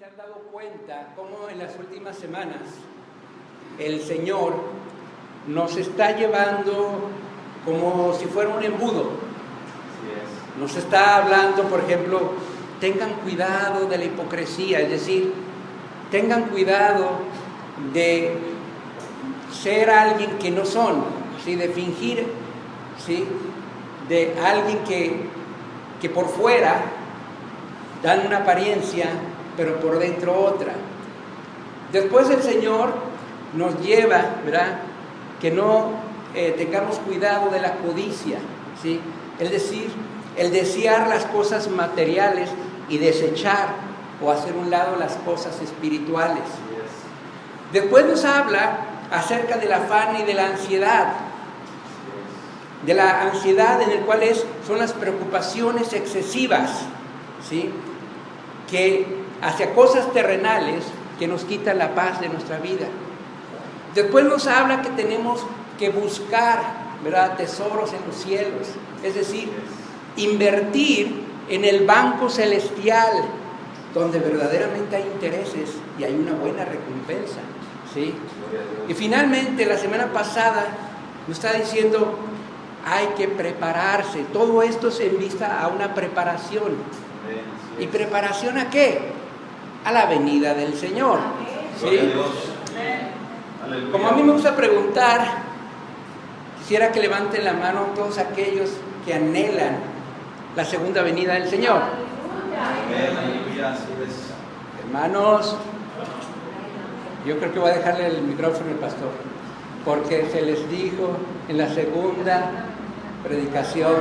se han dado cuenta cómo en las últimas semanas el Señor nos está llevando como si fuera un embudo. Nos está hablando, por ejemplo, tengan cuidado de la hipocresía, es decir, tengan cuidado de ser alguien que no son, ¿sí? De fingir, ¿sí? De alguien que por fuera dan una apariencia, pero por dentro otra. Después el Señor nos lleva, ¿verdad?, que no tengamos cuidado de la codicia, ¿sí? Es decir, el desear las cosas materiales y desechar o hacer un lado las cosas espirituales. Después nos habla acerca del afán y de la ansiedad. De la ansiedad en el cual son las preocupaciones excesivas, ¿sí?, que hacia cosas terrenales que nos quitan la paz de nuestra vida. Después nos habla que tenemos que buscar, ¿verdad?, tesoros en los cielos, es decir, invertir en el banco celestial, donde verdaderamente hay intereses y hay una buena recompensa, ¿sí? Y finalmente, la semana pasada nos está diciendo, hay que prepararse. Todo esto es en vista a una preparación. ¿Y preparación a qué? A la venida del Señor, ¿sí? Como a mí me gusta preguntar, quisiera que levanten la mano todos aquellos que anhelan la segunda venida del Señor. Hermanos, yo creo que voy a dejarle el micrófono al pastor, porque se les dijo en la segunda predicación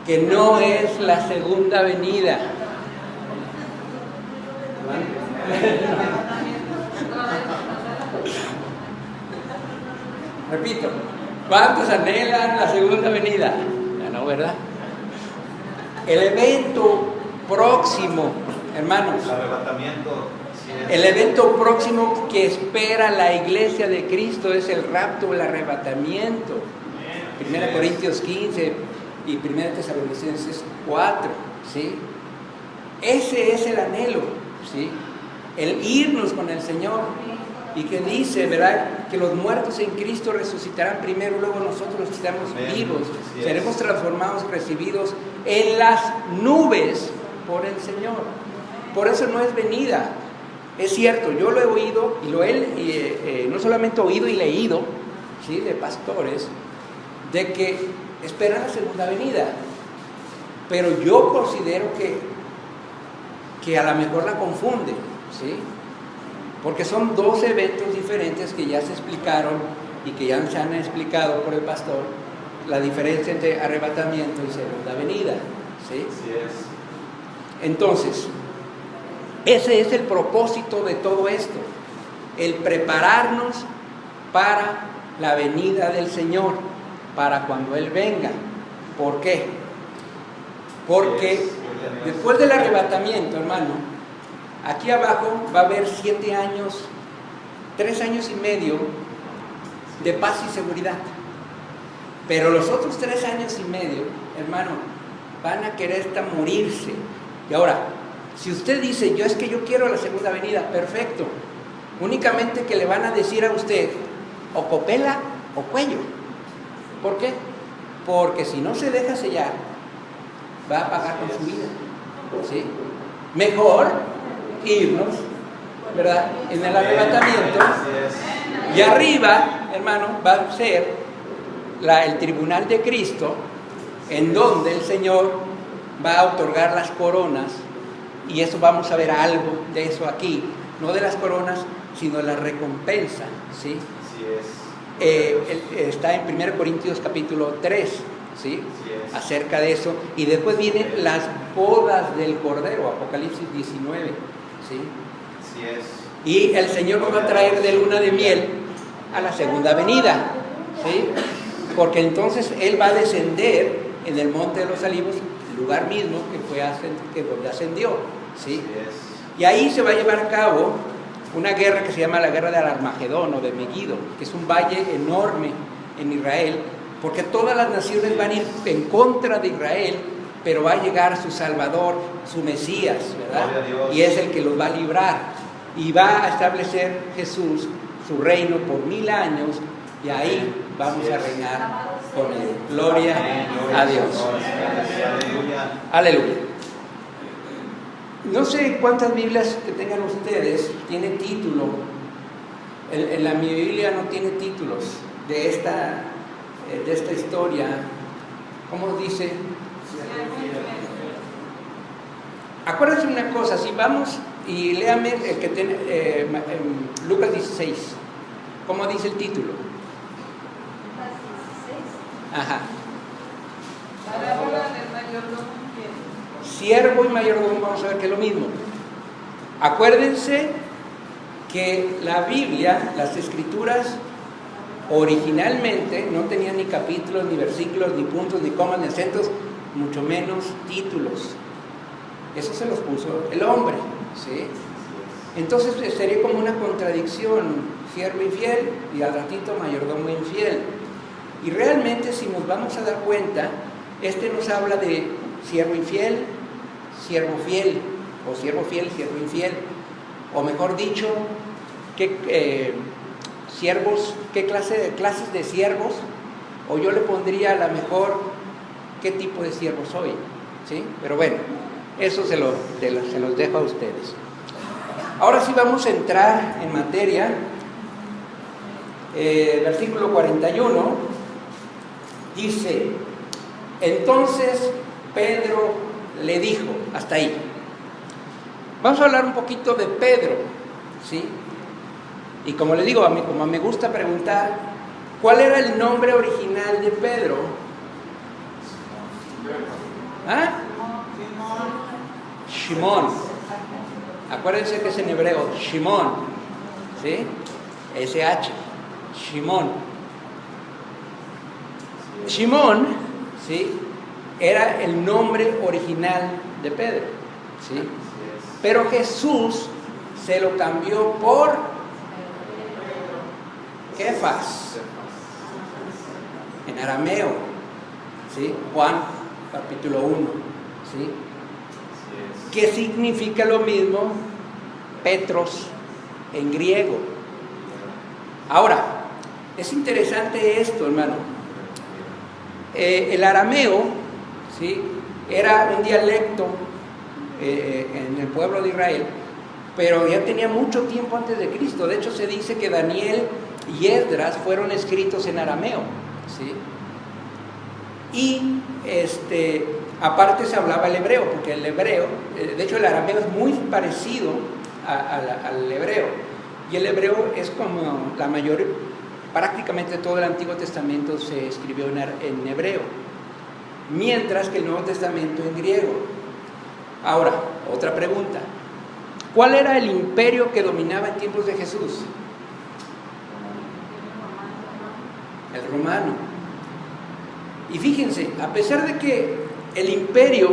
que no es la segunda venida. Repito, ¿cuántos anhelan la segunda venida? Ya no, ¿verdad? El evento próximo, hermanos, el arrebatamiento, el evento próximo que espera la iglesia de Cristo es el rapto, el arrebatamiento. 1 Corintios 15 y 1 Tesalonicenses 4, ¿sí? Ese es el anhelo, ¿sí? El irnos con el Señor. Y que dice, ¿verdad?, que los muertos en Cristo resucitarán primero, luego nosotros estamos vivos, seremos transformados, recibidos en las nubes por el Señor. Por eso no es venida. Es cierto, yo lo he oído y lo he no solamente oído y leído, ¿sí?, de pastores, de que esperan la segunda venida, pero yo considero que a lo mejor la confunden, ¿sí?, porque son dos eventos diferentes que ya se explicaron y que ya se han explicado por el pastor, la diferencia entre arrebatamiento y segunda venida, ¿sí? Así es. Entonces, ese es el propósito de todo esto, el prepararnos para la venida del Señor, para cuando Él venga. ¿Por qué? Porque después del arrebatamiento, hermano, aquí abajo va a haber 7 años, 3 años y medio de paz y seguridad. Pero los otros 3 años y medio, hermano, van a querer hasta morirse. Y ahora, si usted dice, es que yo quiero la segunda venida, perfecto. Únicamente que le van a decir a usted, o copela o cuello. ¿Por qué? Porque si no se deja sellar, va a pagar con su vida, ¿sí? Mejor irnos, ¿verdad?, en el arrebatamiento, y arriba, hermano, va a ser el tribunal de Cristo, en donde el Señor va a otorgar las coronas, y eso vamos a ver algo de eso aquí, no de las coronas, sino de la recompensa, ¿sí? Está en 1 Corintios capítulo 3, ¿sí?, acerca de eso, y después vienen las bodas del Cordero, Apocalipsis 19, ¿sí? Así es. Y el Señor nos va a traer de luna de miel a la segunda venida, ¿sí? Porque entonces Él va a descender en el monte de los Olivos, el lugar mismo que donde ascendió, ¿sí? Y ahí se va a llevar a cabo una guerra que se llama la guerra del Armagedón o de Megiddo, que es un valle enorme en Israel, porque todas las naciones van a ir en contra de Israel pero va a llegar su Salvador, su Mesías, ¿verdad? Y es el que los va a librar. Y va a establecer Jesús su reino por 1000 años, y ahí vamos a reinar con él. Gloria a Dios. Aleluya. No sé cuántas Biblias que tengan ustedes tiene título. En mi Biblia no tiene títulos de esta historia. ¿Cómo dice? Acuérdense una cosa, si vamos y léame el que tiene Lucas 16, ¿cómo dice el título? Ajá. Siervo y mayordomo, vamos a ver que es lo mismo. Acuérdense que la Biblia, las Escrituras, originalmente no tenían ni capítulos, ni versículos, ni puntos, ni comas, ni acentos, mucho menos títulos. Eso se los puso el hombre, ¿sí? Entonces sería como una contradicción, siervo infiel y al ratito mayordomo infiel. Y realmente, si nos vamos a dar cuenta, nos habla de siervo infiel, siervo fiel, o siervo fiel, siervo infiel, o mejor dicho, siervos, ¿qué clases de siervos? O yo le pondría a lo mejor qué tipo de siervo soy, ¿sí? Pero bueno, eso se los dejo a ustedes. Ahora sí vamos a entrar en materia. Versículo 41 dice: entonces Pedro le dijo, hasta ahí. Vamos a hablar un poquito de Pedro, ¿sí? Y como le digo, como me gusta preguntar, ¿cuál era el nombre original de Pedro? ¿Ah? Shimón. Acuérdense que es en hebreo, Shimón, ¿sí? SH, Shimón. Shimón, ¿sí? Era el nombre original de Pedro, ¿sí? Pero Jesús se lo cambió por Kefas, en arameo, ¿sí? Juan capítulo 1, ¿sí? Que significa lo mismo Petros en griego. Ahora, es interesante esto, hermano. El arameo, ¿sí? Era un dialecto en el pueblo de Israel, pero ya tenía mucho tiempo antes de Cristo. De hecho, se dice que Daniel y Esdras fueron escritos en arameo, ¿sí? Y aparte se hablaba el hebreo, porque el hebreo, de hecho el arameo es muy parecido al hebreo, y el hebreo es como la mayor, prácticamente todo el Antiguo Testamento se escribió en hebreo, mientras que el Nuevo Testamento en griego. Ahora, otra pregunta: ¿cuál era el imperio que dominaba en tiempos de Jesús? El romano. Y fíjense, a pesar de que el imperio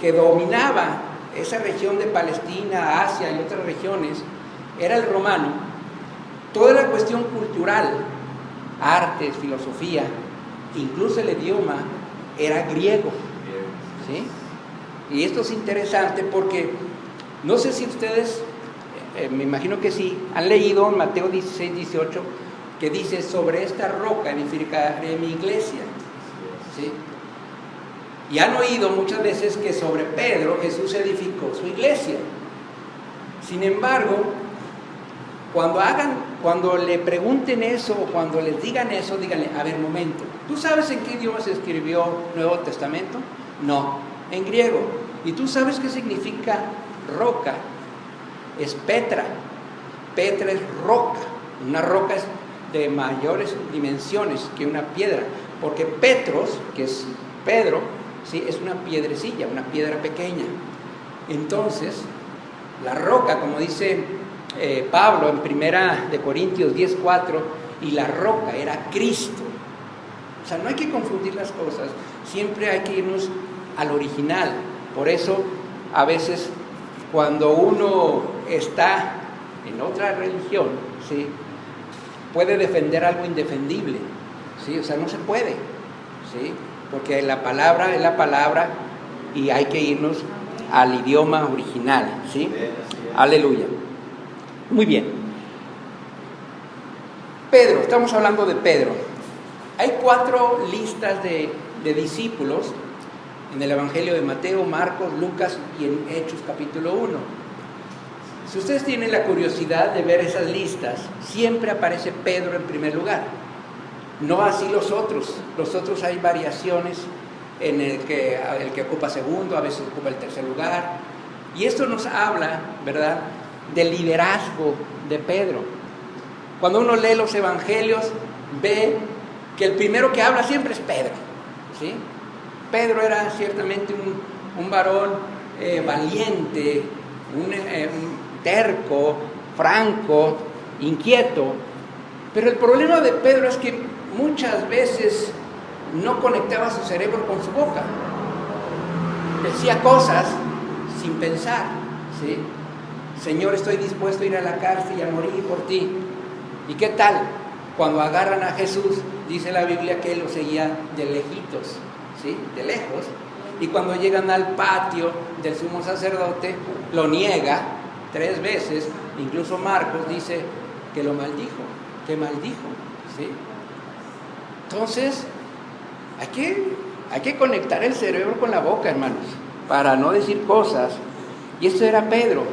que dominaba esa región de Palestina, Asia y otras regiones era el romano, toda la cuestión cultural, artes, filosofía, incluso el idioma, era griego, ¿sí? Y esto es interesante porque no sé si ustedes, me imagino que sí, han leído en Mateo 16, 18, que dice: sobre esta roca edificaré mi iglesia, ¿sí? Y han oído muchas veces que sobre Pedro Jesús edificó su iglesia. Sin embargo, cuando le pregunten eso o cuando les digan eso, díganle: a ver, momento, ¿tú sabes en qué idioma se escribió Nuevo Testamento? No, en griego. ¿Y tú sabes qué significa roca? Es Petra. Petra es roca. Una roca es de mayores dimensiones que una piedra, porque Petros, que es Pedro, ¿sí? Es una piedrecilla, una piedra pequeña. Entonces, la roca, como dice Pablo en 1 Corintios 10:4, y la roca era Cristo. O sea, no hay que confundir las cosas, siempre hay que irnos al original. Por eso, a veces, cuando uno está en otra religión, ¿sí?, puede defender algo indefendible, ¿sí? O sea, no se puede, ¿sí? porque la palabra es la palabra y hay que irnos al idioma original, ¿sí? Aleluya. Muy bien. Pedro, estamos hablando de Pedro. Hay 4 listas de discípulos en el Evangelio de Mateo, Marcos, Lucas y en Hechos capítulo 1. Si ustedes tienen la curiosidad de ver esas listas, siempre aparece Pedro en primer lugar. No así los otros. Los otros hay variaciones en el que ocupa segundo, a veces ocupa el tercer lugar. Y esto nos habla, ¿verdad?, del liderazgo de Pedro. Cuando uno lee los evangelios, ve que el primero que habla siempre es Pedro, ¿sí? Pedro era ciertamente un varón valiente, un terco, franco, inquieto. Pero el problema de Pedro es que muchas veces no conectaba su cerebro con su boca. Decía cosas sin pensar, ¿sí? Señor, estoy dispuesto a ir a la cárcel y a morir por ti. ¿Y qué tal? Cuando agarran a Jesús, dice la Biblia que él lo seguía de lejitos, ¿sí? De lejos. Y cuando llegan al patio del sumo sacerdote, lo niega 3 veces. Incluso Marcos dice que lo maldijo, ¿sí? Entonces, hay que conectar el cerebro con la boca, hermanos, para no decir cosas. Y esto era Pedro.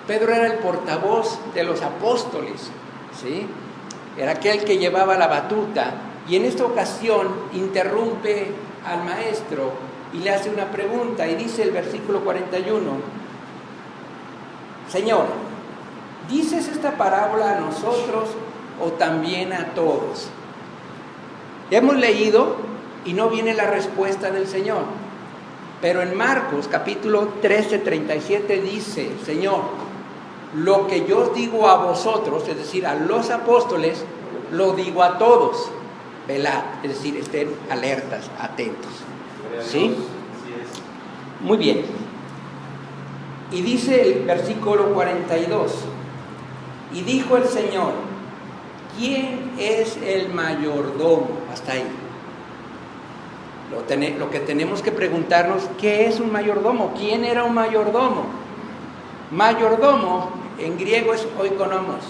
Pedro era el portavoz de los apóstoles, ¿sí? Era aquel que llevaba la batuta. Y en esta ocasión interrumpe al maestro y le hace una pregunta. Y dice el versículo 41: Señor, ¿dices esta parábola a nosotros o también a todos? Ya hemos leído y no viene la respuesta del Señor. Pero en Marcos capítulo 13, 37 dice: Señor, lo que yo os digo a vosotros, es decir, a los apóstoles, lo digo a todos. Velad, es decir, estén alertas, atentos. ¿Sí? Muy bien. Y dice el versículo 42: y dijo el Señor: ¿quién es el mayordomo? Hasta ahí. Lo que tenemos que preguntarnos, ¿qué es un mayordomo? ¿Quién era un mayordomo? Mayordomo en griego es oikonomos,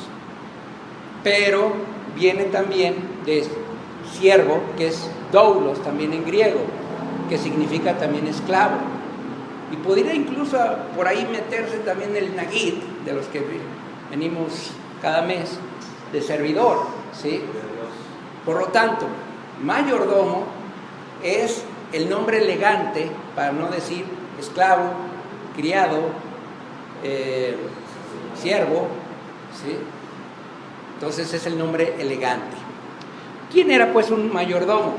pero viene también de siervo, que es doulos también en griego, que significa también esclavo. Y podría incluso por ahí meterse también el nagid, de los que venimos cada mes, de servidor, ¿sí? Por lo tanto, mayordomo es el nombre elegante, para no decir esclavo, criado, siervo, ¿sí? Entonces es el nombre elegante. ¿Quién era pues un mayordomo?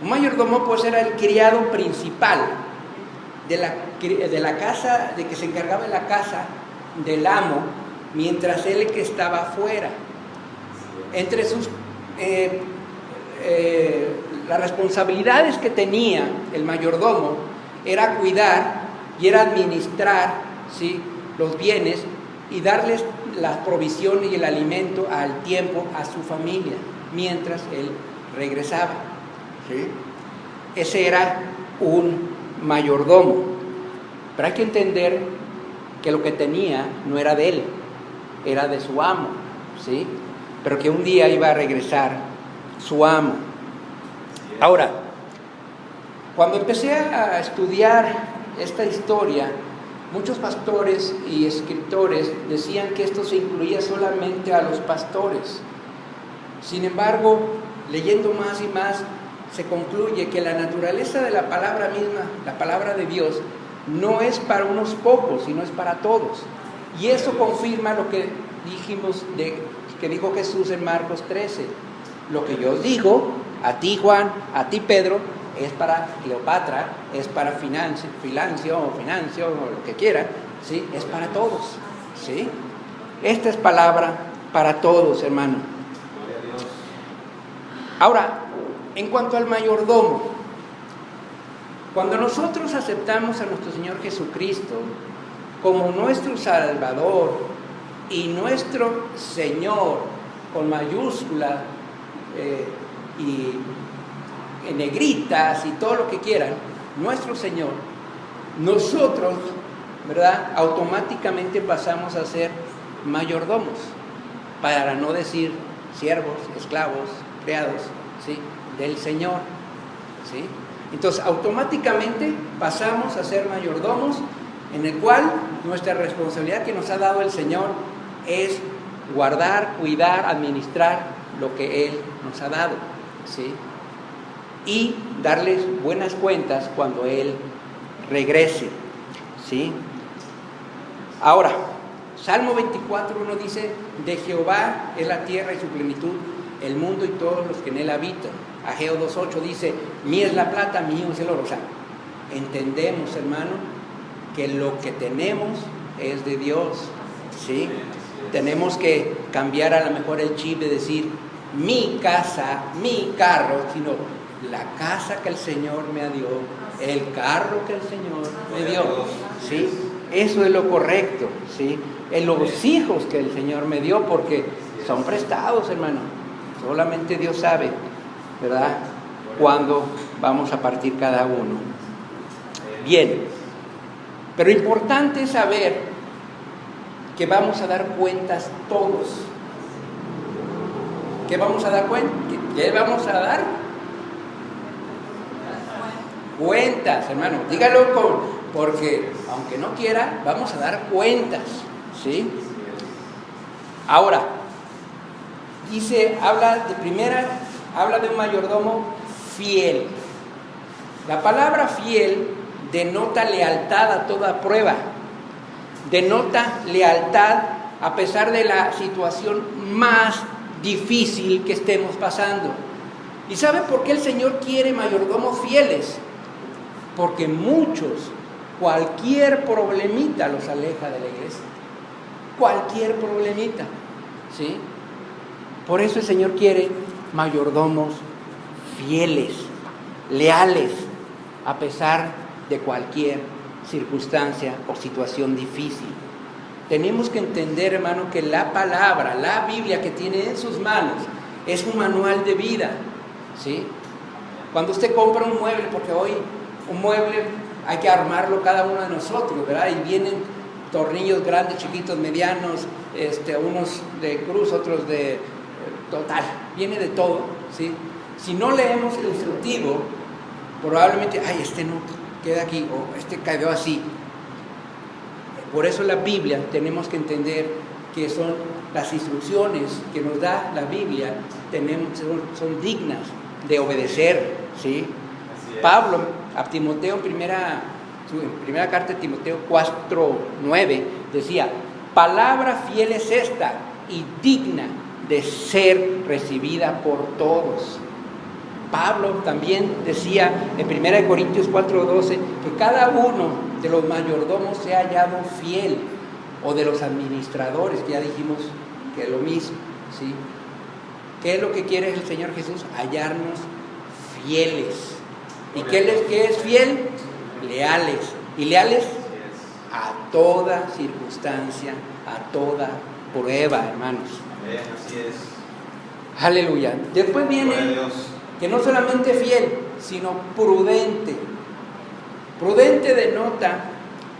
Un mayordomo pues era el criado principal de la casa, de que se encargaba de la casa del amo, mientras él que estaba afuera. Entre sus las responsabilidades que tenía el mayordomo era cuidar y era administrar, ¿sí?, los bienes y darles la provisión y el alimento al tiempo a su familia mientras él regresaba, ¿sí? Ese era un mayordomo. Pero hay que entender que lo que tenía no era de él, era de su amo, ¿sí? Pero que un día iba a regresar su amo. Ahora, cuando empecé a estudiar esta historia, muchos pastores y escritores decían que esto se incluía solamente a los pastores. Sin embargo, leyendo más y más, se concluye que la naturaleza de la palabra misma, la palabra de Dios, no es para unos pocos, sino es para todos. Y eso confirma lo que dijimos, que dijo Jesús en Marcos 13. Lo que yo os digo, a ti Juan, a ti Pedro, es para Cleopatra, es para Financio, o lo que quiera, ¿sí? Es para todos, ¿sí? Esta es palabra para todos, hermano. Ahora, en cuanto al mayordomo, cuando nosotros aceptamos a nuestro Señor Jesucristo como nuestro Salvador y nuestro Señor con mayúscula, y en negritas y todo lo que quieran, nuestro Señor, nosotros, ¿verdad?, automáticamente pasamos a ser mayordomos, para no decir siervos, esclavos, criados, ¿sí?, del Señor, ¿sí? Entonces, automáticamente pasamos a ser mayordomos, en el cual nuestra responsabilidad que nos ha dado el Señor es guardar, cuidar, administrar lo que Él nos ha dado, ¿sí?, y darles buenas cuentas cuando Él regrese, ¿sí? Ahora, Salmo 24:1 dice: de Jehová es la tierra y su plenitud, el mundo y todos los que en él habitan. Ageo 2:8 dice: mía es la plata, mío es el oro. O sea, entendemos, hermano, que lo que tenemos es de Dios, ¿sí? Tenemos que cambiar a lo mejor el chip de decir mi casa, mi carro, sino la casa que el Señor me dio, el carro que el Señor me dio, ¿sí? Eso es lo correcto, ¿sí? En los hijos que el Señor me dio, porque son prestados, hermano. Solamente Dios sabe, ¿verdad?, cuándo vamos a partir cada uno. Bien, pero importante es saber que vamos a dar cuentas todos. ¿Qué vamos a dar cuenta? ¿Qué vamos a dar? Cuentas, hermano. Dígalo porque aunque no quiera, vamos a dar cuentas, ¿sí? Ahora, habla de un mayordomo fiel. La palabra fiel denota lealtad a toda prueba, denota lealtad a pesar de la situación más difícil que estemos pasando. ¿Y sabe por qué el Señor quiere mayordomos fieles? Porque cualquier problemita los aleja de la iglesia. Cualquier problemita, ¿sí? Por eso el Señor quiere mayordomos fieles, leales, a pesar de cualquier circunstancia o situación difícil. Tenemos que entender, hermano, que la palabra, la Biblia que tiene en sus manos, es un manual de vida, ¿sí? Cuando usted compra un mueble, porque hoy un mueble hay que armarlo cada uno de nosotros, ¿verdad? Y vienen tornillos grandes, chiquitos, medianos, unos de cruz, otros de total, viene de todo, ¿sí? Si no leemos el instructivo, probablemente, no queda aquí, o quedó así. Por eso la Biblia tenemos que entender que son las instrucciones que nos da la Biblia, son dignas de obedecer, ¿sí? Pablo a Timoteo, en primera carta de Timoteo 4:9, decía: palabra fiel es esta y digna de ser recibida por todos. Pablo también decía en 1 Corintios 4:12 que cada uno de los mayordomos sea hallado fiel, o de los administradores, que ya dijimos que es lo mismo, ¿sí? ¿Qué es lo que quiere el Señor Jesús? Hallarnos fieles. ¿Y qué es fiel? Leales. ¿Y leales? A toda circunstancia, a toda prueba, hermanos. Así es. Aleluya. Después viene que no solamente fiel, sino prudente. Prudente denota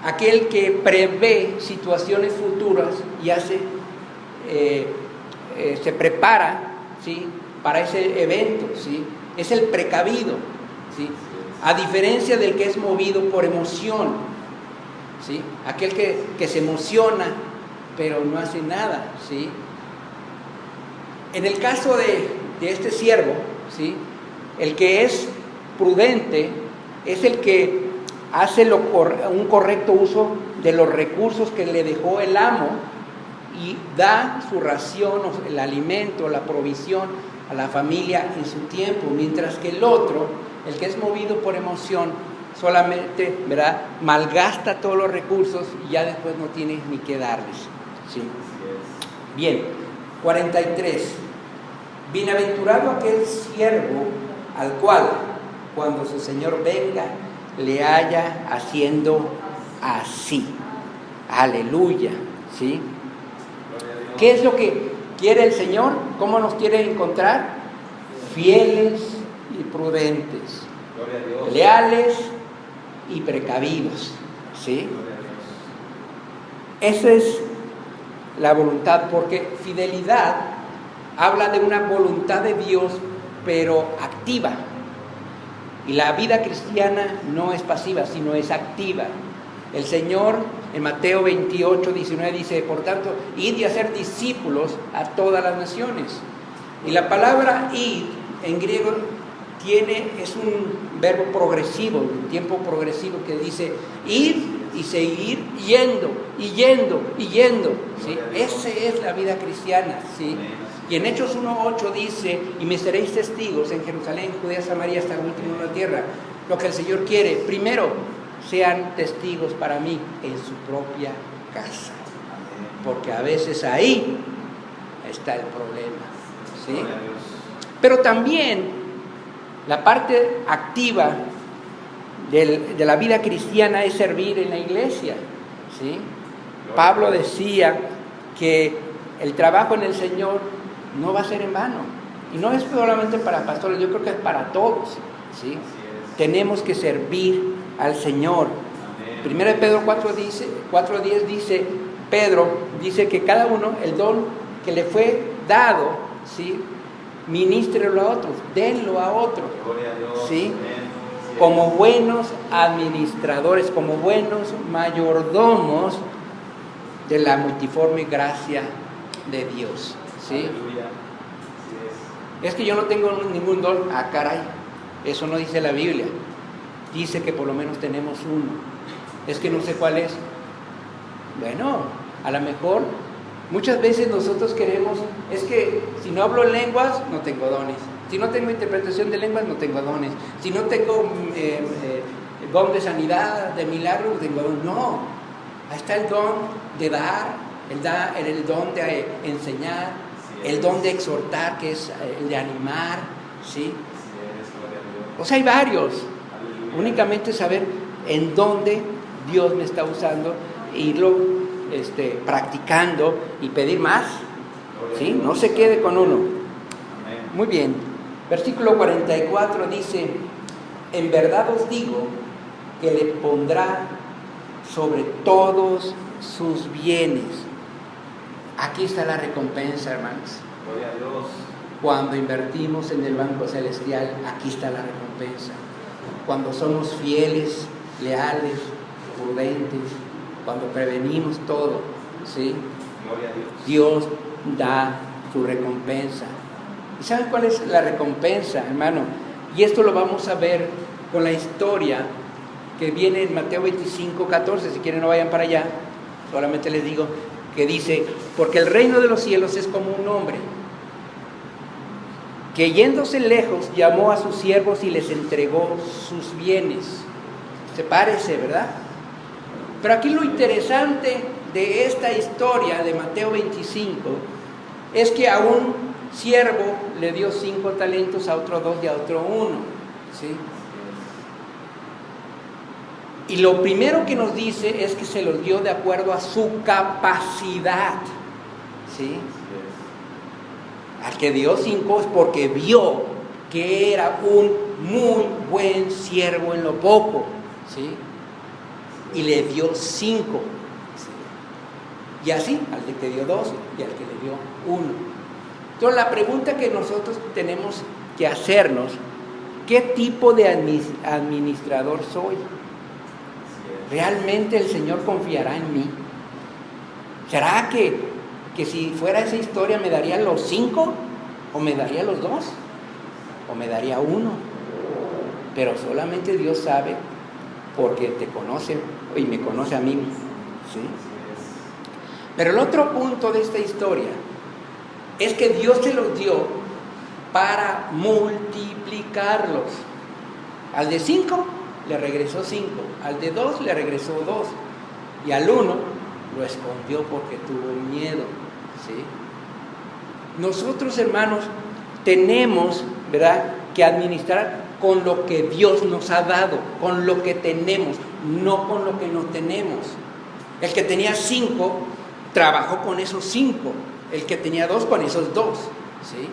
aquel que prevé situaciones futuras y se prepara, ¿sí?, para ese evento, ¿sí? Es el precavido, ¿sí? A diferencia del que es movido por emoción, ¿sí? Aquel que se emociona pero no hace nada, ¿sí? En el caso de este siervo, ¿sí?, el que es prudente es el que hace un correcto uso de los recursos que le dejó el amo y da su ración, el alimento, la provisión a la familia en su tiempo, mientras que el otro, el que es movido por emoción, solamente, ¿verdad?, malgasta todos los recursos y ya después no tiene ni qué darles, ¿sí? Bien, 43. Bienaventurado aquel siervo al cual, cuando su Señor venga, le haya haciendo así. Aleluya, ¿sí? ¿Qué es lo que quiere el Señor? ¿Cómo nos quiere encontrar? Fieles y prudentes, Gloria a Dios. leales y precavidos, ¿sí? Gloria a Dios. Esa es la voluntad, porque fidelidad habla de una voluntad de Dios, pero activa. Y la vida cristiana no es pasiva, sino es activa. El Señor en Mateo 28, 19 dice, por tanto, id y hacer discípulos a todas las naciones. Y la palabra id en griego es un verbo progresivo, un tiempo progresivo que dice ir y seguir yendo, y yendo, y yendo, ¿sí? Esa es la vida cristiana, ¿sí? Y en Hechos 1:8 dice, y me seréis testigos en Jerusalén, Judea, Samaria, hasta el último de la tierra. Lo que el Señor quiere, primero, sean testigos para mí en su propia casa, porque a veces ahí está el problema, ¿sí? Gloria a Dios. Pero también la parte activa de la vida cristiana es servir en la iglesia, ¿sí? Pablo decía que el trabajo en el Señor no va a ser en vano. Y no es solamente para pastores, yo creo que es para todos, ¿sí? Así es. Tenemos que servir al Señor. Amén. 1 Pedro 4:10 dice, Pedro dice que cada uno, el don que le fue dado, ¿sí? Ministrelo a otros, denlo a otros, Gloria a Dios. ¿sí? Amén. Como buenos administradores, como buenos mayordomos de la multiforme gracia de Dios, ¿sí? Aleluya. Así Es que yo no tengo ningún don. Ah, caray, eso no dice la Biblia. Dice que por lo menos tenemos uno. Es que no sé cuál es. Bueno, a lo mejor muchas veces nosotros queremos, es que si no hablo lenguas, no tengo dones. Si no tengo interpretación de lenguas, no tengo dones. Si no tengo don de sanidad, de milagro, no tengo don. No, ahí está el don de dar, el don de enseñar, el don de exhortar, que es el de animar, ¿sí? es. Gloria a Dios. O sea, hay varios. Aleluya. Únicamente saber en dónde Dios me está usando, irlo practicando y pedir más, ¿sí? No se quede con uno. Amén. Muy bien. Versículo 44 dice, en verdad os digo que le pondrá sobre todos sus bienes. Aquí está la recompensa, hermanos. Gloria a Dios. Cuando invertimos en el banco celestial, aquí está la recompensa. Cuando somos fieles, leales, prudentes, cuando prevenimos todo, ¿sí? Gloria a Dios Dios. da su recompensa. ¿Y saben cuál es la recompensa, hermano? Y esto lo vamos a ver con la historia que viene en Mateo 25:14. Si quieren no vayan para allá, solamente les digo que dice, porque el reino de los cielos es como un hombre que yéndose lejos llamó a sus siervos y les entregó sus bienes. Se parece, ¿verdad? Pero aquí lo interesante de esta historia de Mateo 25 es que a un siervo le dio 5 talentos, a otro 2 y a otro 1, ¿sí? Y lo primero que nos dice es que se los dio de acuerdo a su capacidad, ¿sí? Al que dio 5 es porque vio que era un muy buen siervo en lo poco, ¿sí? Y le dio 5, ¿sí? Y así al que dio 2 y al que le dio 1. Entonces la pregunta que nosotros tenemos que hacernos, ¿qué tipo de administrador soy? ¿Realmente el Señor confiará en mí? ¿Será que si fuera esa historia me daría los 5? ¿O me daría los 2? ¿O me daría 1? Pero solamente Dios sabe, porque te conoce y me conoce a mí, ¿sí? Pero el otro punto de esta historia es que Dios se los dio para multiplicarlos. Al de 5 le regresó 5, al de 2 le regresó 2 y al 1 lo escondió porque tuvo miedo, ¿sí? Nosotros, hermanos, tenemos, ¿verdad?, que administrar con lo que Dios nos ha dado, con lo que tenemos, no con lo que no tenemos. El que tenía 5 trabajó con esos 5, el que tenía 2 con esos 2, ¿sí?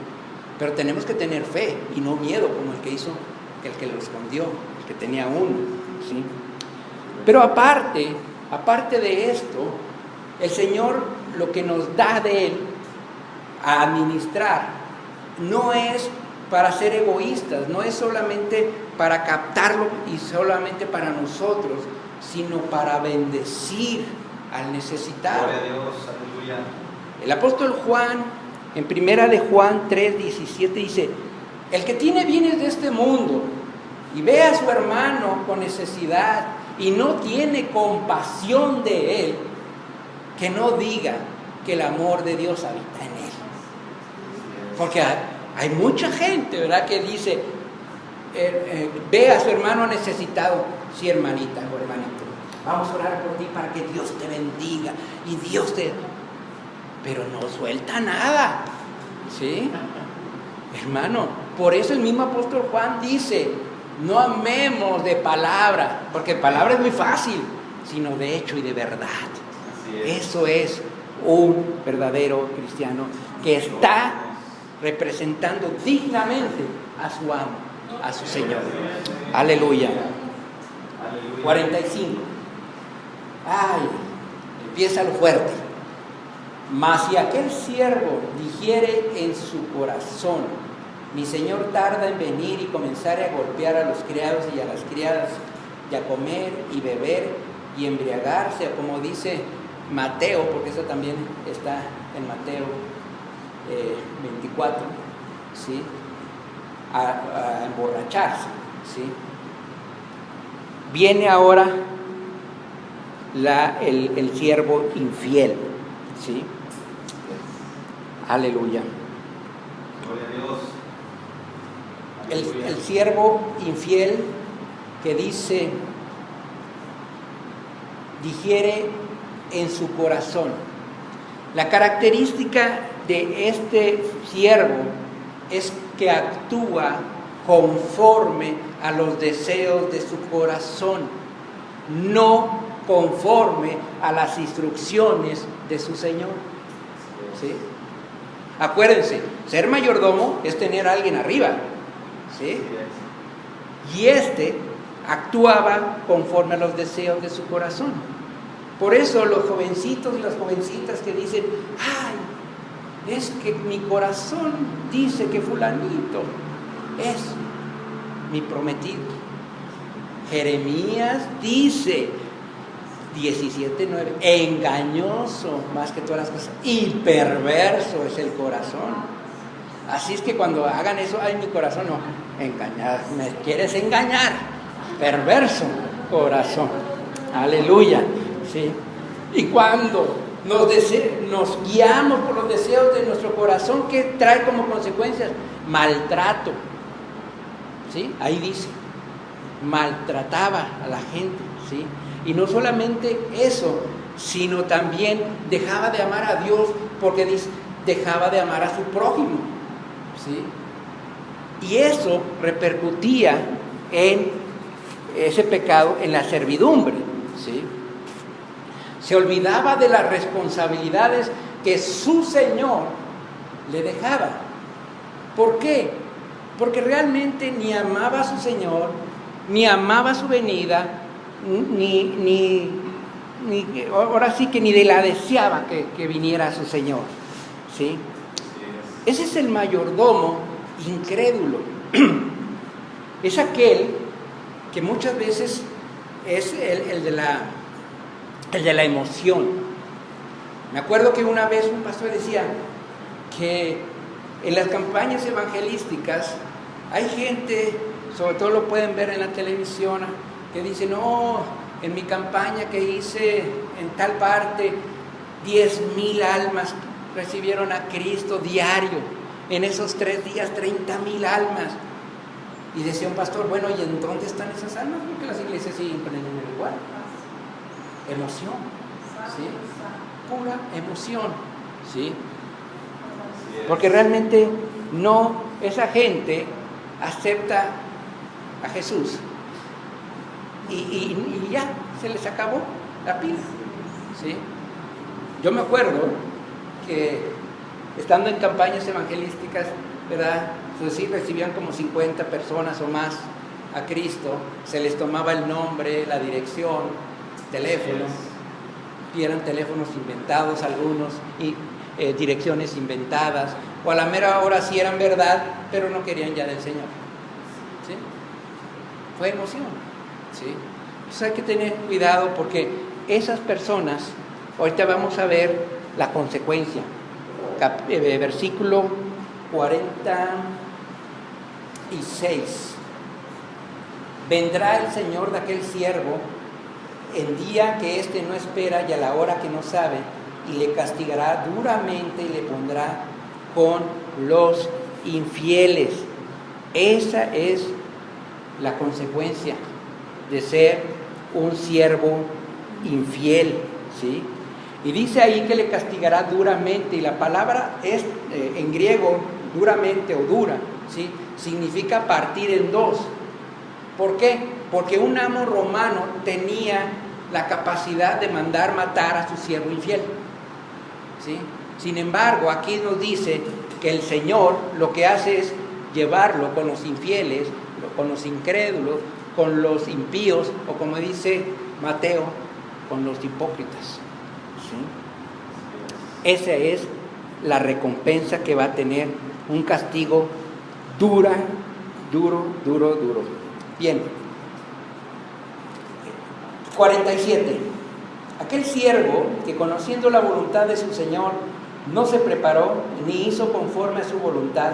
Pero tenemos que tener fe y no miedo como el que lo escondió, el que tenía uno, ¿sí? Pero aparte de esto, el Señor lo que nos da de Él a administrar no es para ser egoístas, no es solamente para captarlo y solamente para nosotros, sino para bendecir al necesitado. Gloria a Dios, aleluya. El apóstol Juan, en primera de Juan 3:17 dice: el que tiene bienes de este mundo y ve a su hermano con necesidad y no tiene compasión de él, que no diga que el amor de Dios habita en él. Porque hay mucha gente, ¿verdad?, que dice, ve a su hermano necesitado. Sí, hermanita o hermanito, vamos a orar por ti para que Dios te bendiga y Dios te... Pero no suelta nada, ¿sí? Hermano, por eso el mismo apóstol Juan dice: no amemos de palabra, porque palabra es muy fácil, sino de hecho y de verdad. Eso es un verdadero cristiano que está representando dignamente a su amo, a su Señor. Aleluya. 45. Ay, empieza lo fuerte. Mas si aquel siervo dijere en su corazón: mi Señor tarda en venir, y comenzare a golpear a los criados y a las criadas, y a comer y beber y embriagarse, como dice Mateo, porque eso también está en Mateo 24, ¿sí? A emborracharse, ¿sí? Viene ahora el siervo infiel, ¿sí? Aleluya. Gloria a Dios. El siervo infiel que dice, digiere en su corazón. La característica de este siervo es que actúa conforme a los deseos de su corazón, no conforme a las instrucciones de su Señor, ¿sí? Acuérdense, ser mayordomo es tener a alguien arriba, ¿sí? Y actuaba conforme a los deseos de su corazón. Por eso los jovencitos y las jovencitas que dicen: ay, es que mi corazón dice que fulanito es mi prometido. Jeremías dice 17:9, engañoso más que todas las cosas y perverso es el corazón. Así es que cuando hagan eso: ay, mi corazón, no, engañar, me quieres engañar, perverso corazón. Aleluya, ¿sí? Y cuando nos guiamos por los deseos de nuestro corazón, ¿qué trae como consecuencias? Maltrato, ¿sí? Ahí dice, maltrataba a la gente, ¿sí? Y no solamente eso, sino también dejaba de amar a Dios, porque dice, dejaba de amar a su prójimo, ¿sí? Y eso repercutía en ese pecado, en la servidumbre, ¿sí? Se olvidaba de las responsabilidades que su Señor le dejaba. ¿Por qué? Porque realmente ni amaba a su Señor, ni amaba su venida, ahora sí que ni de la deseaba que viniera su Señor, ¿sí? Ese es el mayordomo incrédulo. Es aquel que muchas veces es el de la emoción. Me acuerdo que una vez un pastor decía que en las campañas evangelísticas hay gente, sobre todo lo pueden ver en la televisión, que dice: no, en mi campaña que hice en tal parte, 10,000 almas recibieron a Cristo diario. En esos 3 días, 30,000 almas. Y decía un pastor: bueno, ¿y en dónde están esas almas? Porque las iglesias siguen con el número igual. Emoción, ¿sí? Pura emoción, ¿sí? Porque realmente no, esa gente acepta a Jesús y ya se les acabó la pila, ¿sí? Yo me acuerdo que estando en campañas evangelísticas ¿verdad? Pues sí, recibían como 50 personas o más a Cristo, se les tomaba el nombre, la dirección, teléfono, y eran teléfonos inventados algunos, y direcciones inventadas, o a la mera hora sí eran verdad, pero no querían ya del Señor. ¿Sí? Fue emoción. ¿Sí? Entonces hay que tener cuidado porque esas personas, ahorita vamos a ver la consecuencia. Versículo 46. Vendrá el Señor de aquel siervo en día que éste no espera y a la hora que no sabe, y le castigará duramente y le pondrá con los infieles. Esa es la consecuencia de ser un siervo infiel, ¿sí? Y dice ahí que le castigará duramente, y la palabra es en griego duramente o dura, ¿sí? Significa partir en dos. ¿Por qué? Porque un amo romano tenía la capacidad de mandar matar a su siervo infiel, ¿sí? Sin embargo, aquí nos dice que el Señor lo que hace es llevarlo con los infieles, con los incrédulos, con los impíos, o como dice Mateo, con los hipócritas, ¿sí? Esa es la recompensa que va a tener, un castigo duro. Bien. 47. Aquel siervo que, conociendo la voluntad de su Señor, no se preparó ni hizo conforme a su voluntad,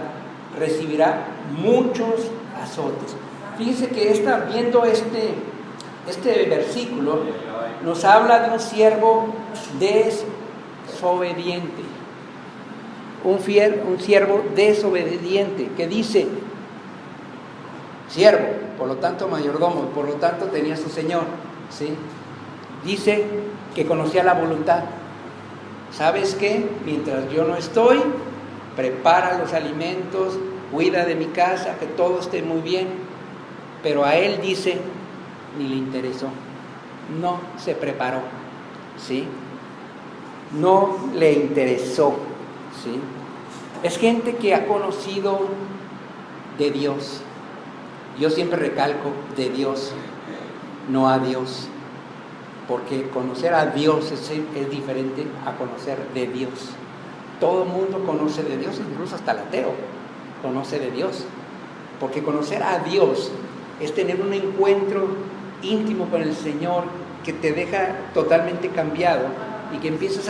recibirá muchos azotes. Fíjense que viendo este versículo nos habla de un siervo desobediente. Un siervo desobediente que dice siervo, por lo tanto mayordomo, por lo tanto tenía su señor, ¿sí? Dice que conocía la voluntad. ¿Sabes qué? Mientras yo no estoy, prepara los alimentos, cuida de mi casa, que todo esté muy bien. Pero a él dice, ni le interesó, no se preparó, ¿sí? No le interesó, ¿sí? Es gente que ha conocido de Dios. Yo siempre recalco de Dios, no a Dios, porque conocer a Dios es diferente a conocer de Dios. Todo el mundo conoce de Dios, incluso hasta el ateo conoce de Dios, porque conocer a Dios es tener un encuentro íntimo con el Señor que te deja totalmente cambiado y que empiezas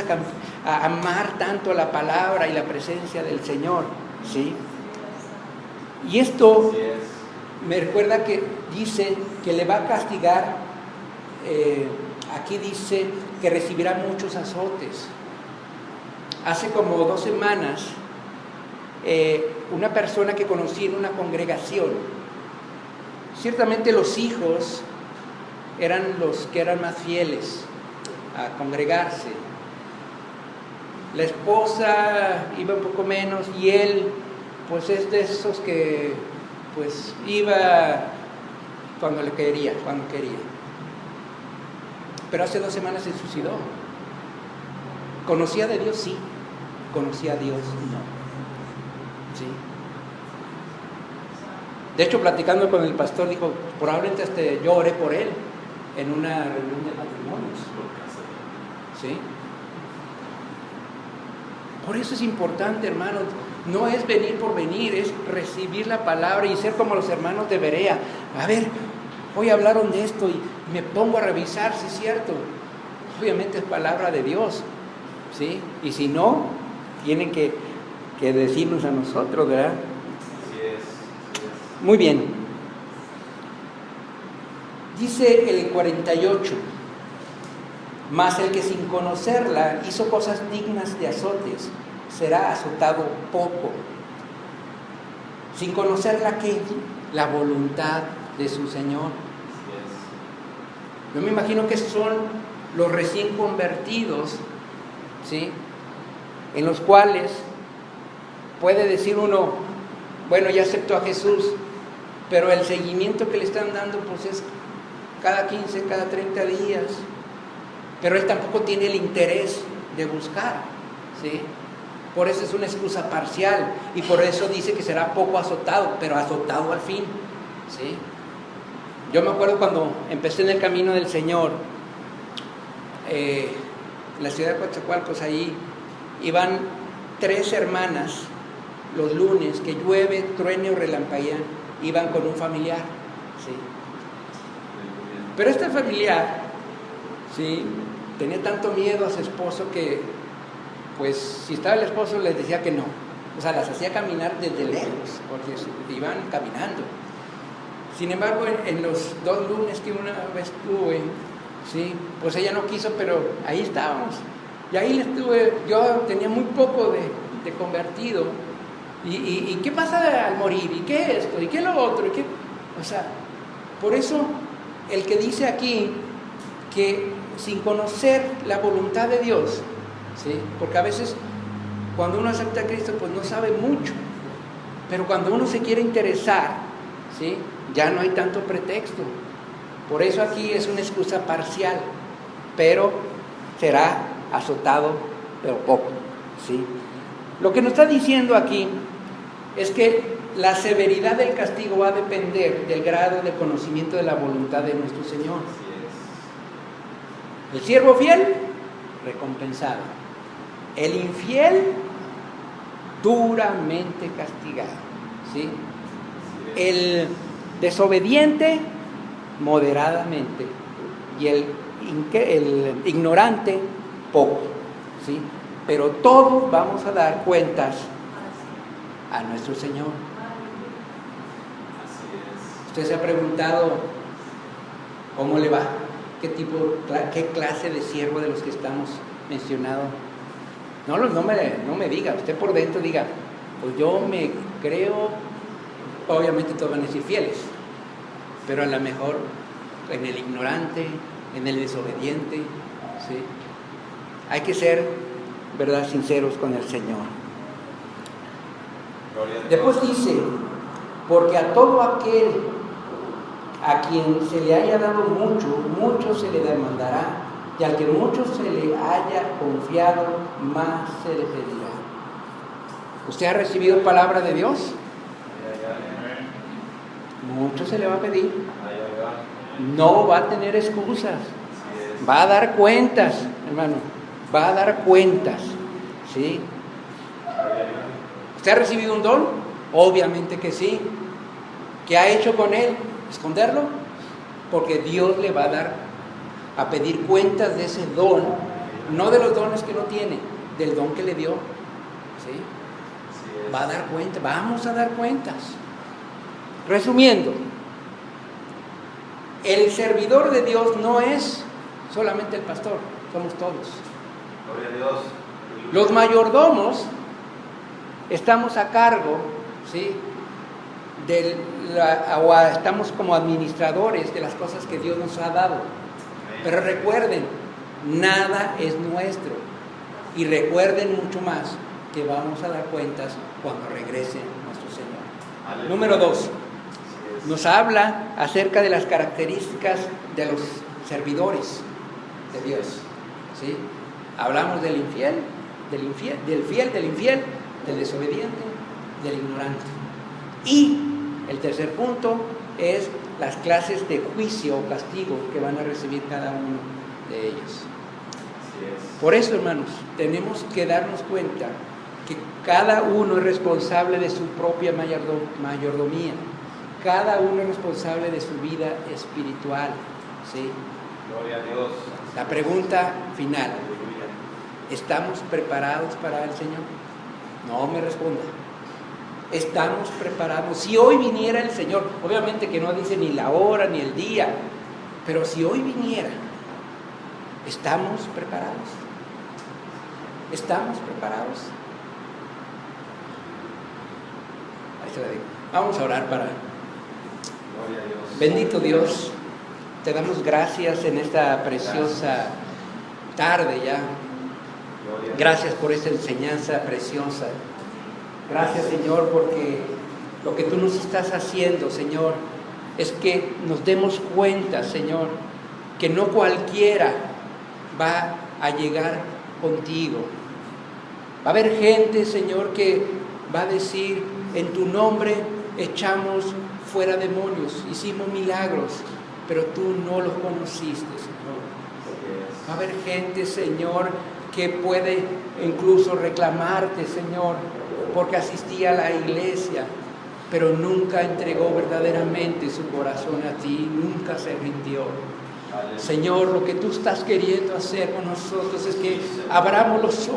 a amar tanto la palabra y la presencia del Señor, ¿sí? Y esto me recuerda que dice que le va a castigar, aquí dice que recibirá muchos azotes. Hace como 2 semanas, una persona que conocí en una congregación, ciertamente los hijos eran los que eran más fieles a congregarse. La esposa iba un poco menos y él pues es de esos que pues iba cuando quería. Pero hace 2 semanas se suicidó. ¿Conocía de Dios? Sí. ¿Conocía a Dios? No. ¿Sí? De hecho, platicando con el pastor, dijo, probablemente yo oré por él en una reunión de matrimonios. ¿Sí? Por eso es importante, hermanos, no es venir por venir, es recibir la palabra y ser como los hermanos de Berea. A ver, hoy hablaron de esto y me pongo a revisar si es cierto. Obviamente es palabra de Dios, ¿sí? Y si no, tienen que decirnos a nosotros, ¿verdad? Así es. Muy bien. Dice el 48, mas el que sin conocerla hizo cosas dignas de azotes, será azotado poco. Sin conocerla, ¿qué? La voluntad de su Señor. Yo me imagino que son los recién convertidos, ¿sí? En los cuales puede decir uno, bueno, ya aceptó a Jesús, pero el seguimiento que le están dando pues es cada 15, cada 30 días, pero él tampoco tiene el interés de buscar, ¿sí? Por eso es una excusa parcial y por eso dice que será poco azotado, pero azotado al fin, ¿sí? Yo me acuerdo cuando empecé en el camino del Señor, en la ciudad de Coatzacoalcos, ahí iban 3 hermanas los lunes, que llueve, truene o relampaguea, iban con un familiar, ¿sí? Pero este familiar, ¿sí?, tenía tanto miedo a su esposo que, pues, si estaba el esposo les decía que no. O sea, las hacía caminar desde lejos, porque iban caminando. Sin embargo, en los 2 lunes que una vez tuve, ¿sí?, pues ella no quiso, pero ahí estábamos. Y ahí le estuve, yo tenía muy poco de convertido. ¿Y qué pasa al morir? ¿Y qué esto? ¿Y qué lo otro? ¿Y qué? O sea, por eso el que dice aquí que sin conocer la voluntad de Dios, ¿sí?, porque a veces cuando uno acepta a Cristo pues no sabe mucho, pero cuando uno se quiere interesar, ¿sí?, ya no hay tanto pretexto. Por eso aquí es una excusa parcial, pero será azotado, pero poco, ¿sí? Lo que nos está diciendo aquí es que la severidad del castigo va a depender del grado de conocimiento de la voluntad de nuestro Señor. El siervo fiel, recompensado. El infiel, duramente castigado, ¿sí? El desobediente, moderadamente. Y el ignorante, poco, ¿sí? Pero todos vamos a dar cuentas a nuestro Señor. Usted se ha preguntado cómo le va, qué clase de siervo de los que estamos mencionando. No me diga, usted por dentro diga, pues yo me creo, obviamente todos van a decir fieles, pero a lo mejor en el ignorante, en el desobediente, ¿sí? Hay que ser, ¿verdad?, sinceros con el Señor. Después dice, porque a todo aquel a quien se le haya dado mucho, mucho se le demandará, y al que mucho se le haya confiado, más se le pedirá. ¿Usted ha recibido palabra de Dios? Mucho se le va a pedir. No va a tener excusas. Va a dar cuentas, hermano. Va a dar cuentas, ¿sí? ¿Usted ha recibido un don? Obviamente que sí. ¿Qué ha hecho con él? ¿Esconderlo? Porque Dios le va a dar a pedir cuentas de ese don, no de los dones que no tiene, del don que le dio, ¿sí? Va a dar cuenta, vamos a dar cuentas. Resumiendo, el servidor de Dios no es solamente el pastor, somos todos. Gloria a Dios. Los mayordomos estamos a cargo, ¿sí?, o estamos como administradores de las cosas que Dios nos ha dado. Pero recuerden, nada es nuestro. Y recuerden mucho más que vamos a dar cuentas cuando regrese nuestro Señor. Aleluya. Número 2. Nos habla acerca de las características de los servidores de Dios, ¿sí? Hablamos del infiel, del fiel, del infiel, del desobediente, del ignorante. Y el tercer punto es las clases de juicio o castigo que van a recibir cada uno de ellos. Por eso, hermanos, tenemos que darnos cuenta que cada uno es responsable de su propia mayordomía. Cada uno es responsable de su vida espiritual, ¿sí? Gloria a Dios. La pregunta final: ¿estamos preparados para el Señor? No me responda. ¿Estamos preparados? Si hoy viniera el Señor, obviamente que no dice ni la hora ni el día, pero si hoy viniera, ¿estamos preparados? ¿Estamos preparados? Ahí se la digo. Vamos a orar para... Gloria a Dios. Bendito Dios, te damos gracias en esta preciosa tarde ya. Gracias por esta enseñanza preciosa. Gracias, Señor, porque lo que tú nos estás haciendo, Señor, es que nos demos cuenta, Señor, que no cualquiera va a llegar contigo. Va a haber gente, Señor, que va a decir, en tu nombre echamos fuera demonios, hicimos milagros, pero tú no los conociste, Señor. Va a haber gente, Señor, que puede incluso reclamarte, Señor, porque asistía a la iglesia, pero nunca entregó verdaderamente su corazón a ti, nunca se rindió. Señor, lo que tú estás queriendo hacer con nosotros es que abramos los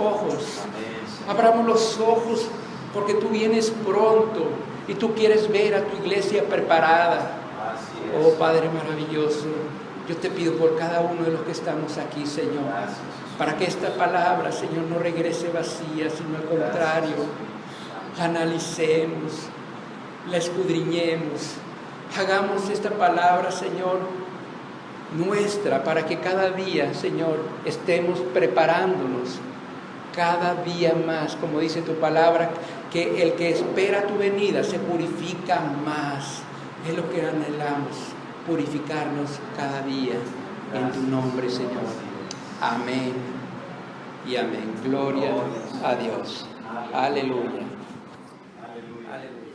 ojos, porque tú vienes pronto y tú quieres ver a tu iglesia preparada. Oh Padre maravilloso, yo te pido por cada uno de los que estamos aquí, Señor, para que esta palabra, Señor, no regrese vacía, sino al contrario, la analicemos, la escudriñemos, hagamos esta palabra, Señor, nuestra, para que cada día, Señor, estemos preparándonos cada día más, como dice tu palabra, que el que espera tu venida se purifica más. Es lo que anhelamos, purificarnos cada día en tu nombre, Señor. Amén y amén. Gloria a Dios. Aleluya. Aleluya.